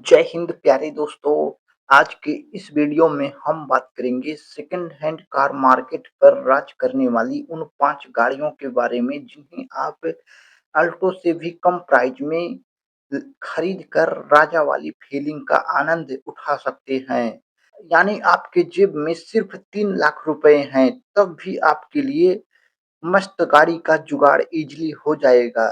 जय हिंद प्यारे दोस्तों। आज के इस वीडियो में हम बात करेंगे सेकंड हैंड कार मार्केट पर राज करने वाली उन 5 गाड़ियों के बारे में जिन्हें आप अल्टो से भी कम प्राइस में खरीद कर राजा वाली फीलिंग का आनंद उठा सकते हैं। यानी आपके जेब में सिर्फ 3 लाख रुपए हैं, तब भी आपके लिए मस्त गाड़ी का जुगाड़ इजीली हो जाएगा।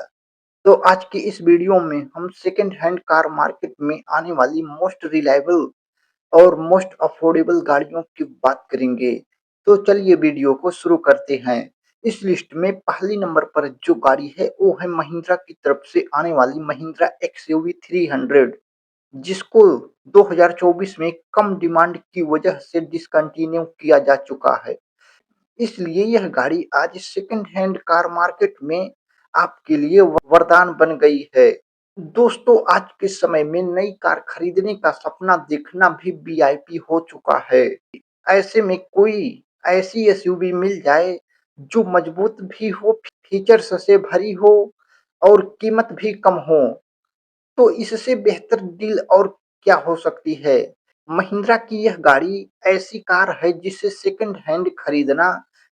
तो आज की इस वीडियो में हम सेकंड हैंड कार मार्केट में आने वाली मोस्ट रिलायबल और मोस्ट अफोर्डेबल गाड़ियों की बात करेंगे। तो चलिए वीडियो को शुरू करते हैं। इस लिस्ट में पहली नंबर पर जो गाड़ी है वो है महिंद्रा की तरफ से आने वाली महिंद्रा एक्सयूवी 300, जिसको 2024 में कम डिमांड की वजह से डिसकंटिन्यू किया जा चुका है। इसलिए यह गाड़ी आज सेकंड हैंड कार मार्केट में आपके लिए वरदान बन गई है। दोस्तों, आज के समय में नई कार खरीदने का सपना देखना भी वीआईपी हो चुका है। ऐसे में कोई ऐसी एसयूवी मिल जाए जो मजबूत भी हो, फीचर्स से भरी हो और कीमत भी कम हो, तो इससे बेहतर डील और क्या हो सकती है। महिंद्रा की यह गाड़ी ऐसी कार है जिसे सेकंड हैंड खरीदना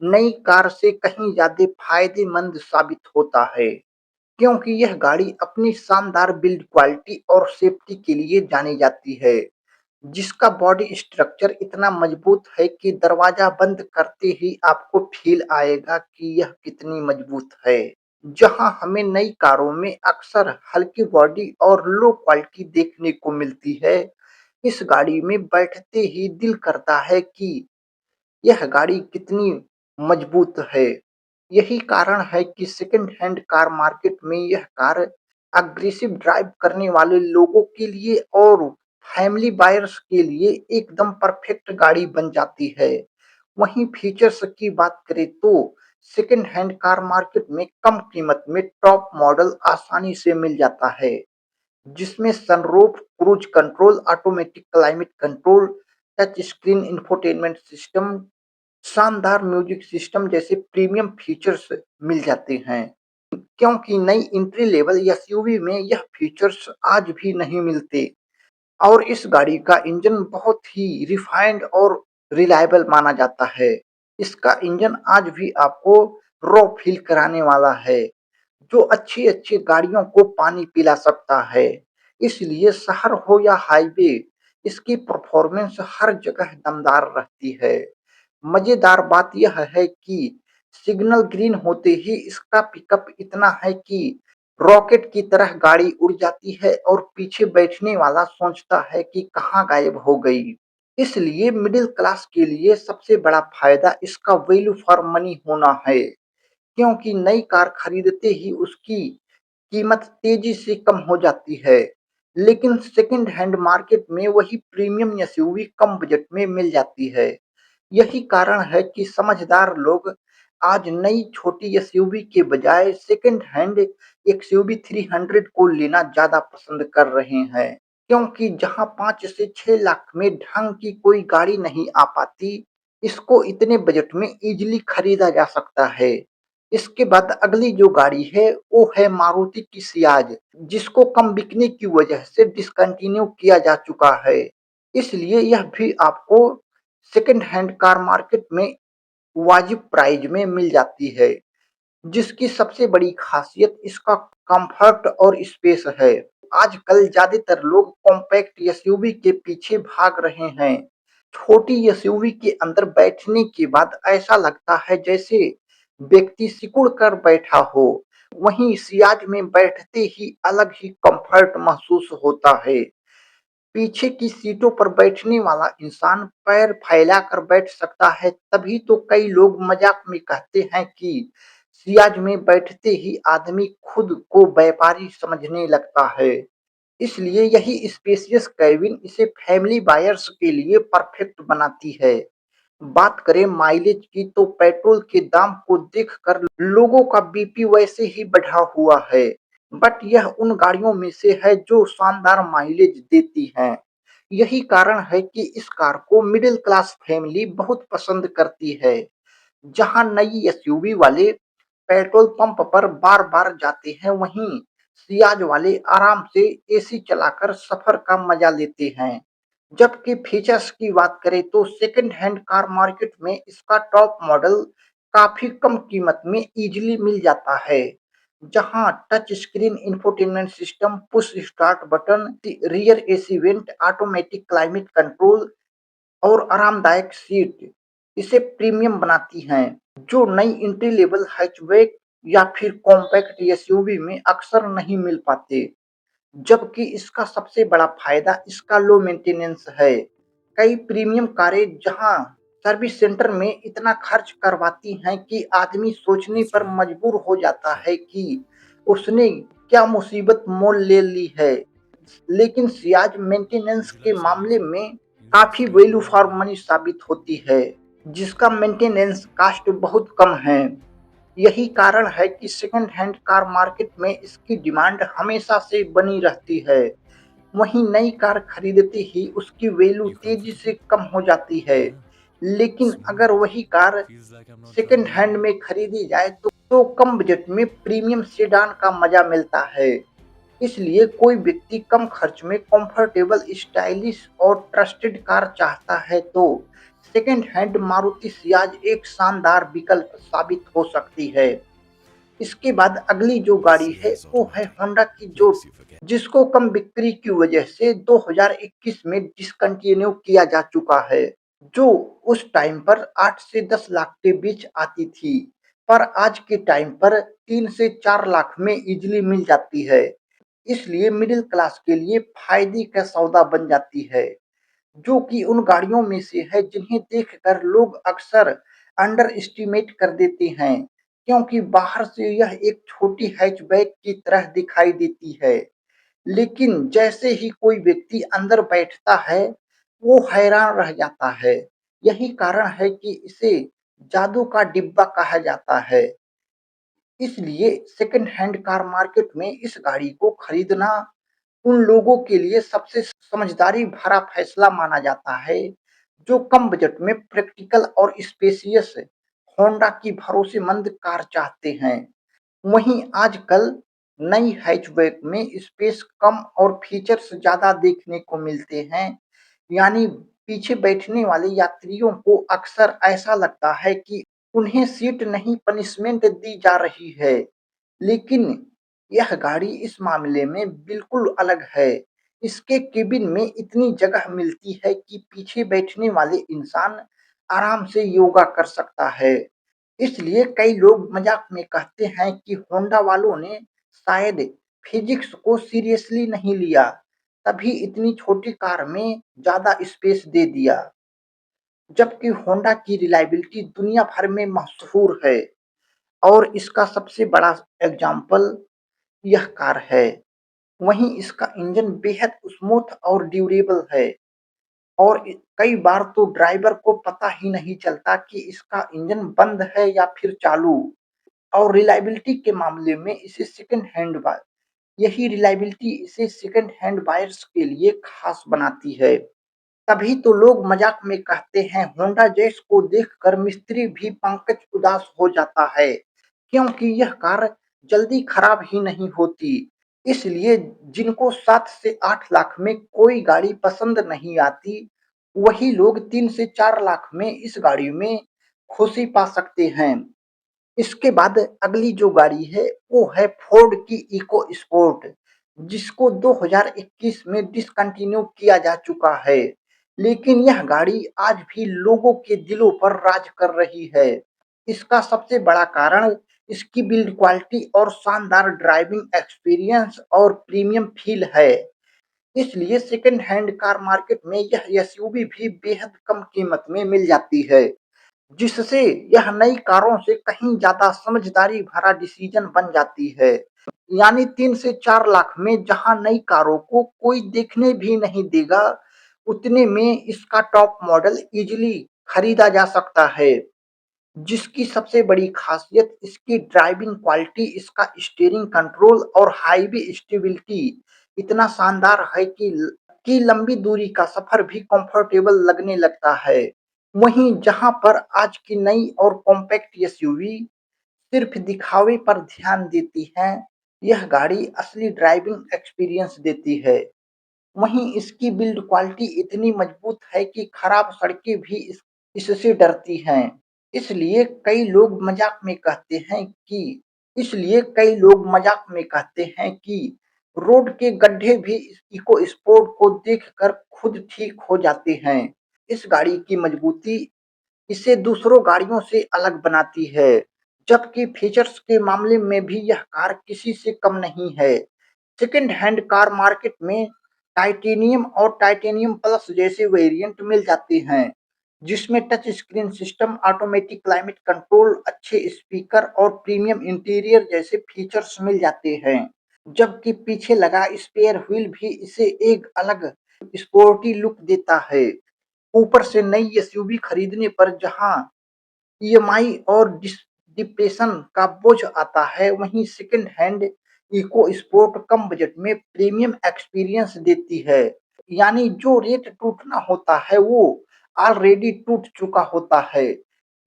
नई कार से कहीं ज्यादा फायदेमंद साबित होता है, क्योंकि यह गाड़ी अपनी शानदार बिल्ड क्वालिटी और सेफ्टी के लिए जानी जाती है, जिसका बॉडी स्ट्रक्चर इतना मजबूत है कि दरवाजा बंद करते ही आपको फील आएगा कि यह कितनी मजबूत है। जहां हमें नई कारों में अक्सर हल्की बॉडी और लो क्वालिटी देखने को मिलती है, इस गाड़ी में बैठते ही दिल करता है कि यह गाड़ी कितनी मजबूत है। यही कारण है कि सेकंड हैंड कार मार्केट में यह कार अग्रेसिव ड्राइव करने वाले लोगों के लिए और फैमिली बायर्स के लिए एकदम परफेक्ट गाड़ी बन जाती है। वहीं फीचर्स की बात करें तो सेकंड हैंड कार मार्केट में कम कीमत में टॉप मॉडल आसानी से मिल जाता है, जिसमें sunroof, cruise control, automatic climate control, touch screen infotainment system, शानदार म्यूजिक सिस्टम जैसे प्रीमियम फीचर्स मिल जाते हैं, क्योंकि नई एंट्री लेवल एसयूवी में यह फीचर्स आज भी नहीं मिलते। और इस गाड़ी का इंजन बहुत ही रिफाइंड और रिलायबल माना जाता है। इसका इंजन आज भी आपको रॉ फील कराने वाला है, जो अच्छी-अच्छी गाड़ियों को पानी पिला सकता है। इसलिए शहर हो या हाईवे, इसकी परफॉर्मेंस हर जगह दमदार रहती है। मजेदार बात यह है कि सिग्नल ग्रीन होते ही इसका पिकअप इतना है कि रॉकेट की तरह गाड़ी उड़ जाती है और पीछे बैठने वाला सोचता है कि कहाँ गायब हो गई। इसलिए मिडिल क्लास के लिए सबसे बड़ा फायदा इसका वैल्यू फॉर मनी होना है, क्योंकि नई कार खरीदते ही उसकी कीमत तेजी से कम हो जाती है, लेकिन सेकंड हैंड मार्केट में वही प्रीमियम एसयूवी कम बजट में मिल जाती है। यही कारण है कि समझदार लोग आज नई छोटी एसयूवी के बजाय सेकंड हैंड एक्सयूवी 300 को लेना ज्यादा पसंद कर रहे हैं, क्योंकि जहां 5 से 6 लाख में ढंग की कोई गाड़ी नहीं आ पाती, इसको इतने बजट में इजीली खरीदा जा सकता है। इसके बाद अगली जो गाड़ी है वो है मारुति की सियाज, जिसको कम बिकने की वजह से डिसकंटिन्यू किया जा चुका है। इसलिए यह भी आपको सेकंड हैंड कार मार्केट में वाजिब प्राइस में मिल जाती है, जिसकी सबसे बड़ी खासियत इसका कंफर्ट और स्पेस है। आजकल ज्यादातर लोग कॉम्पैक्ट एसयूवी के पीछे भाग रहे हैं। छोटी एसयूवी के अंदर बैठने के बाद ऐसा लगता है जैसे व्यक्ति सिकुड़ कर बैठा हो। वहीं सियाज में बैठते ही अलग ही कंफर्ट महसूस होता है। पीछे की सीटों पर बैठने वाला इंसान पैर फैलाकर बैठ सकता है, तभी तो कई लोग मजाक में कहते हैं कि सियाज में बैठते ही आदमी खुद को व्यापारी समझने लगता है। इसलिए यही स्पेशियस कैबिन इसे फैमिली बायर्स के लिए परफेक्ट बनाती है। बात करें माइलेज की तो पेट्रोल के दाम को देखकर लोगों का बीपी वैसे ही बढ़ा हुआ है, बट यह उन गाड़ियों में से है जो शानदार माइलेज देती हैं। यही कारण है कि इस कार को मिडिल क्लास फैमिली बहुत पसंद करती है। जहां नई एसयूवी वाले पेट्रोल पंप पर बार बार जाते हैं, वहीं सियाज वाले आराम से एसी चलाकर सफर का मजा लेते हैं। जबकि फीचर्स की बात करें तो सेकंड हैंड कार मार्केट में इसका टॉप मॉडल काफी कम कीमत में इजीली मिल जाता है, जहां touch screen infotainment system, push start button, rear AC vent, automatic climate control और आरामदायक सीट इसे प्रीमियम बनाती हैं, जो नई एंट्री लेवल हैचबैक या फिर कॉम्पैक्ट एसयूवी में अक्सर नहीं मिल पाते। जबकि इसका सबसे बड़ा फायदा इसका लो मेंटेनेंस है। कई प्रीमियम कारें जहां सर्विस सेंटर में इतना खर्च करवाती हैं कि आदमी सोचने पर मजबूर हो जाता है कि उसने क्या मुसीबत मोल ले ली है। लेकिन सियाज मेंटेनेंस के मामले में काफी वैल्यू फॉर मनी साबित होती है, जिसका मेंटेनेंस कास्ट बहुत कम है। यही कारण है कि सेकंड हैंड कार मार्केट में इसकी डिमांड हमेशा से बनी रहती है। वहीं नई कार खरीदते ही उसकी वैल्यू तेजी से कम हो जाती है। लेकिन अगर वही कार सेकंड हैंड में खरीदी जाए तो कम बजट में प्रीमियम सेडान का मजा मिलता है। इसलिए कोई व्यक्ति कम खर्च में कंफर्टेबल, स्टाइलिश और ट्रस्टेड कार चाहता है तो सेकंड हैंड मारुति सियाज एक शानदार विकल्प साबित हो सकती है। इसके बाद अगली जो गाड़ी है वो है होंडा की जोट, जिसको कम बिक्री की वजह से 2021 में डिसकंटिन्यू किया जा चुका है, जो उस टाइम पर 8 से 10 लाख के बीच आती थी, पर आज के टाइम पर 3 से 4 लाख में इजीली मिल जाती है। इसलिए मिडिल क्लास के लिए फायदे का सौदा बन जाती है, जो कि उन गाड़ियों में से है जिन्हें देखकर लोग अक्सर अंडर एस्टिमेट कर देते हैं, क्योंकि बाहर से यह एक छोटी हैचबैक की तरह दिखाई देती है। लेकिन जैसे ही कोई व्यक्ति अंदर बैठता है, वो हैरान रह जाता है। यही कारण है कि इसे जादू का डिब्बा कहा जाता है। इसलिए सेकंड हैंड कार मार्केट में इस गाड़ी को खरीदना उन लोगों के लिए सबसे समझदारी भरा फैसला माना जाता है, जो कम बजट में प्रैक्टिकल और स्पेशियस होंडा की भरोसेमंद कार चाहते हैं। वहीं आजकल नई हैचबैक में स्पेस कम और फीचर्स ज़्यादा देखने को मिलते हैं। यानी पीछे बैठने वाले यात्रियों को अक्सर ऐसा लगता है कि उन्हें सीट नहीं, पनिशमेंट दी जा रही है। लेकिन यह गाड़ी इस मामले में बिल्कुल अलग है। इसके केबिन में इतनी जगह मिलती है कि पीछे बैठने वाले इंसान आराम से योगा कर सकता है। इसलिए कई लोग मजाक में कहते हैं कि होंडा वालों ने शायद फिजिक्स को सीरियसली नहीं लिया, तभी इतनी छोटी कार में ज़्यादा स्पेस दे दिया। जबकि होंडा की रिलायबिलिटी दुनिया भर में मशहूर है और इसका सबसे बड़ा एग्जाम्पल यह कार है। वहीं इसका इंजन बेहद स्मूथ और ड्यूरेबल है और कई बार तो ड्राइवर को पता ही नहीं चलता कि इसका इंजन बंद है या फिर चालू। और रिलायबिलिटी के मामले में इसे सेकंड हैंड बा यही रिलायबिलिटी इसे सेकंड हैंड बायर्स के लिए खास बनाती है। तभी तो लोग मजाक में कहते हैं होंडा जैज को देखकर मिस्त्री भी पंकज उदास हो जाता है, क्योंकि यह कार जल्दी खराब ही नहीं होती। इसलिए जिनको 7 से 8 लाख में कोई गाड़ी पसंद नहीं आती, वही लोग 3 से 4 लाख में इस गाड़ी में खुशी पा सकते हैं। इसके बाद अगली जो गाड़ी है वो है फोर्ड की इको स्पोर्ट, जिसको 2021 में डिसकंटिन्यू किया जा चुका है। लेकिन यह गाड़ी आज भी लोगों के दिलों पर राज कर रही है। इसका सबसे बड़ा कारण इसकी बिल्ड क्वालिटी और शानदार ड्राइविंग एक्सपीरियंस और प्रीमियम फील है। इसलिए सेकंड हैंड कार मार्केट में यह एसयूवी भी बेहद कम कीमत में मिल जाती है, जिससे यह नई कारों से कहीं ज़्यादा समझदारी भरा डिसीजन बन जाती है। यानी 3 से 4 लाख में जहां नई कारों को कोई देखने भी नहीं देगा, उतने में इसका टॉप मॉडल इजीली खरीदा जा सकता है। जिसकी सबसे बड़ी खासियत इसकी ड्राइविंग क्वालिटी, इसका स्टीयरिंग कंट्रोल और हाईवे स्टेबिलिटी इतना शानदार है कि लंबी दूरी का सफर भी कंफर्टेबल लगने लगता है। वहीं जहां पर आज की नई और कॉम्पैक्ट एसयूवी सिर्फ दिखावे पर ध्यान देती हैं, यह गाड़ी असली ड्राइविंग एक्सपीरियंस देती है। वहीं इसकी बिल्ड क्वालिटी इतनी मजबूत है कि खराब सड़कें भी इससे डरती हैं। इसलिए कई लोग मजाक में कहते हैं कि इसलिए कई लोग मजाक में कहते हैं कि रोड के गड्ढे भी इस इको स्पोर्ट को देखकर खुद ठीक हो जाते हैं। इस गाड़ी की मजबूती इसे दूसरों गाड़ियों से अलग बनाती है, जबकि फीचर्स के मामले में भी यह कार किसी से कम नहीं है। सेकंड हैंड कार मार्केट में टाइटेनियम और टाइटेनियम प्लस जैसे वेरिएंट मिल जाते हैं, जिसमें touch screen system, automatic climate control, अच्छे स्पीकर और प्रीमियम इंटीरियर जैसे फीचर्स मिल जाते हैं। जबकि पीछे लगा स्पेयर व्हील भी इसे एक अलग स्पोर्टी लुक देता है। ऊपर से नई एसयूवी खरीदने पर जहां ईएमआई और डिप्रेशन का बोझ आता है, वहीं सेकंड हैंड इको स्पोर्ट कम बजट में प्रीमियम एक्सपीरियंस देती है। यानी जो रेट टूटना होता है वो ऑलरेडी टूट चुका होता है।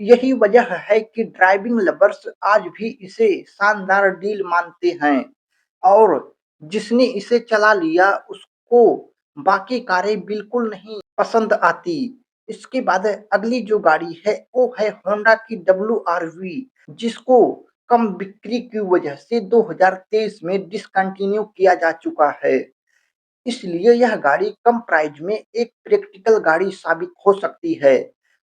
यही वजह है कि ड्राइविंग लवर्स आज भी इसे शानदार डील मानते हैं और जिसने इसे चला लिया उसको बाकी कारें बिल्कुल नहीं पसंद आती। इसके बाद अगली जो गाड़ी है वो है होंडा की WRV, जिसको कम बिक्री की वजह से 2023 में डिसकंटिन्यू किया जा चुका है। इसलिए यह गाड़ी कम प्राइस में एक प्रैक्टिकल गाड़ी साबित हो सकती है।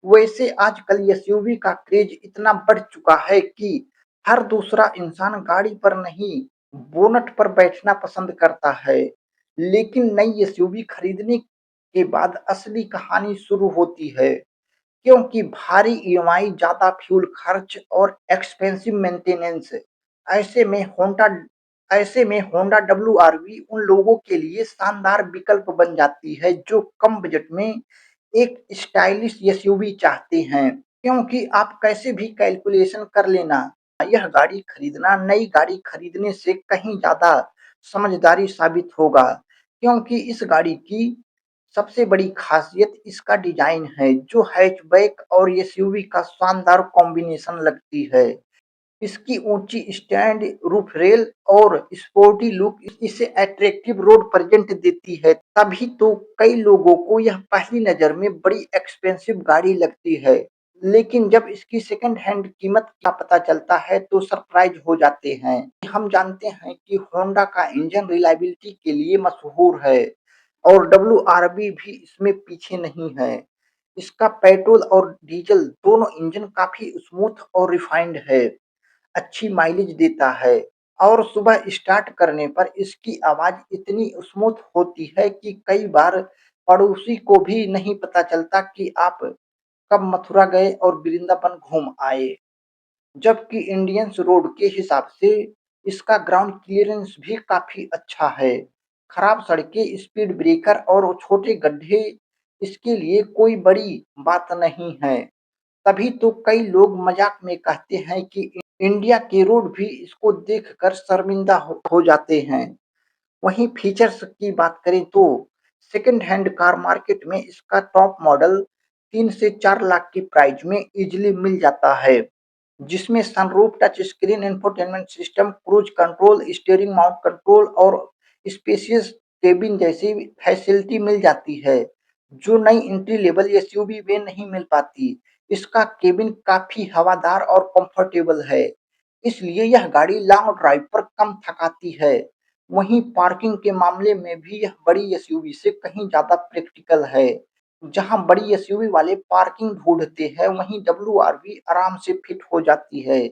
वैसे आजकल एसयूवी का क्रेज इतना बढ़ चुका है कि हर दूसरा इंसान गाड़ी पर नहीं, बोनट पर बैठना पसंद करता है। लेकिन नई एसयूवी खरीदने के बाद असली कहानी शुरू होती है, क्योंकि भारी ईएमआई, ज़्यादा फ्यूल खर्च और एक्सपेंसिव मेंटेनेंस। ऐसे में होंडा ऐसे में होंडा WRV उन लोगों के लिए शानदार विकल्प बन जाती है जो कम बजट में एक स्टाइलिश एसयूवी चाहते हैं। क्योंकि आप कैसे भी कैलकुलेशन कर लेना, यह गाड़ी खरीदना नई गाड़ी खरीदने से कहीं ज़्यादा समझदारी साबित होगा, क्योंकि इस गाड़ी की सबसे बड़ी खासियत इसका डिजाइन है, जो हैचबैक और एसयूवी का शानदार कॉम्बिनेशन लगती है। इसकी ऊंची स्टैंड, रूफ रेल और स्पोर्टी लुक इसे अट्रैक्टिव रोड प्रेजेंट देती है। तभी तो कई लोगों को यह पहली नजर में बड़ी एक्सपेंसिव गाड़ी लगती है, लेकिन जब इसकी सेकंड हैंड कीमत का पता चलता है तो सरप्राइज हो जाते हैं। हम जानते हैं कि होंडा का इंजन रिलायबिलिटी के लिए मशहूर है और WRV भी इसमें पीछे नहीं है। इसका पेट्रोल और डीजल दोनों इंजन काफी स्मूथ और रिफाइंड है, अच्छी माइलेज देता है और सुबह स्टार्ट करने पर इसकी आवाज इतनी स्मूथ होती है कि कई बार पड़ोसी को भी नहीं पता चलता कि आप कब मथुरा गए और वृंदावन घूम आए। जबकि इंडियंस रोड के हिसाब से इसका ग्राउंड क्लियरेंस भी काफी अच्छा है। खराब सड़कें, स्पीड ब्रेकर और छोटे गड्ढे इसके लिए कोई बड़ी बात नहीं है। तभी तो कई लोग मजाक में कहते हैं कि इंडिया के रोड भी इसको देखकर शर्मिंदा हो जाते हैं। वहीं फीचर्स की बात करें तो सेकंड हैंड कार मार्केट में इसका टॉप मॉडल 3 से 4 लाख की प्राइस में इजीली मिल जाता है, जिसमें sunroof, touch screen infotainment system, cruise control, steering mount control और स्पेशियस केबिन जैसी फैसिलिटी मिल जाती है, जो नई एंट्री लेवल एसयूवी में नहीं मिल पाती। इसका केबिन काफी हवादार और कंफर्टेबल है, इसलिए यह गाड़ी लॉन्ग ड्राइव पर कम थकाती है। वहीं पार्किंग के मामले में भी यह बड़ी एसयूवी से कहीं ज्यादा प्रैक्टिकल है। जहां बड़ी एसयूवी वाले पार्किंग ढूंढते हैं, वहीं WRV आराम से फिट हो जाती है।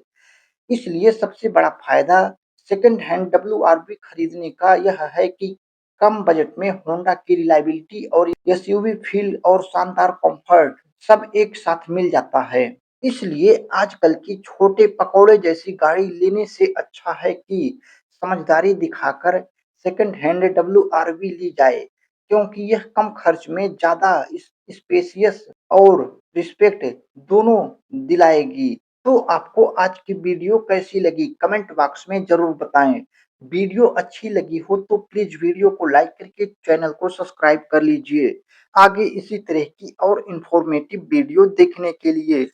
इसलिए सबसे बड़ा फायदा सेकंड हैंड WRV खरीदने का यह है कि कम बजट में होंडा की रिलायबिलिटी और एसयूवी फील और शानदार कंफर्ट सब एक साथ मिल जाता है। इसलिए आजकल की छोटे पकौड़े जैसी गाड़ी लेने से अच्छा है कि समझदारी दिखाकर सेकंड हैंड WRV ली जाए, क्योंकि यह कम खर्च में ज़्यादा स्पेशियस और रिस्पेक्ट दोनों दिलाएगी। तो आपको आज की वीडियो कैसी लगी कमेंट बॉक्स में ज़रूर बताएं। वीडियो अच्छी लगी हो तो प्लीज़ वीडियो को लाइक करके चैनल को सब्सक्राइब कर लीजिए, आगे इसी तरह की और इन्फॉर्मेटिव वीडियो देखने के लिए।